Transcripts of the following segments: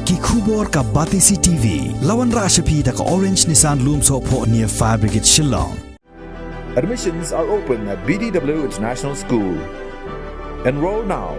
ki khubor ka Batisi TV lawan rashapi da ka Orange Nissan Loomso po near Fire Brigade Shillong. Admissions are open at BDW International School. Enroll now.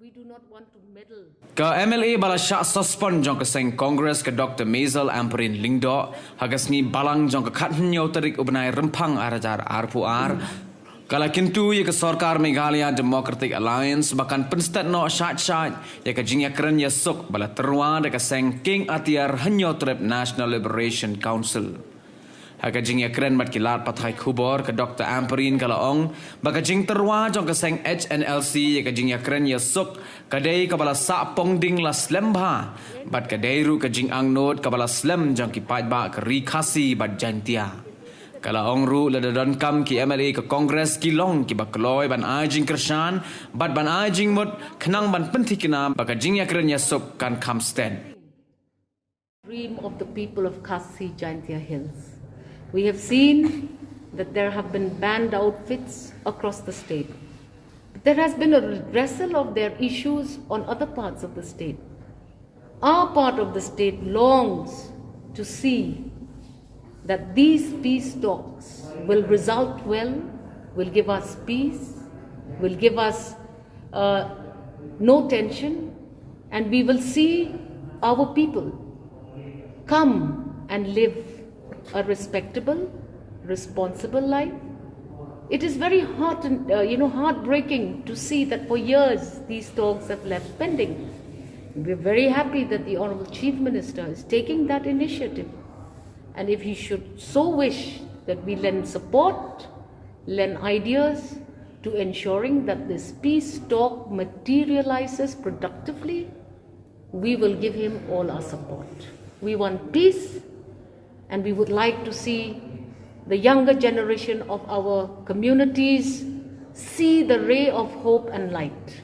We do not want to meddle. Ka MLA bala syak suspend jong ka seng Congress ka Dr. Maisel Amperin Lingdo hagas ni balang jong ka khatn nyaw tarik ubnai rempang arajar RPR. Kala kintu ya ka Sorkar Meghalaya Democratic Alliance bahkan penstat no syat-syat ya ka Jingïakren Ïasuk bala Tyrwa da ka seng King Atiar Hanyo Trip National Liberation Council. Haka Jingïakren mat kilat pathai khubor ka Dr. Amperin kala ong baka jing Tyrwa jong ka seng Hnlc ya ka Jingïakren Ïasuk kadai ka bala sa pongding la slembha bat kadai ru ka jing angnot ka bala slem jong ki pat ba ka rikasi bat jantia. Kala ong ru la dadon kam ki MLA ka Congress ki long ki bakloi ban ajing Kyrshan bat ban ajing mut khnang ban pentikina baka Jingïakren Ïasuk kan kam stand. Dream of the people of Khasi Jaintia Hills. We have seen that there have been banned outfits across the state. There has been a wrestle of their issues on other parts of the state. Our part of the state longs to see that these peace talks will result well, will give us peace, will give us no tension, and we will see our people come and live a respectable, responsible life. It is very heartbreaking to see that for years these talks have left pending. We are very happy that the Honourable Chief Minister is taking that initiative. And if he should so wish that we lend support, lend ideas to ensuring that this peace talk materializes productively, we will give him all our support. We want peace, and we would like to see the younger generation of our communities see the ray of hope and light.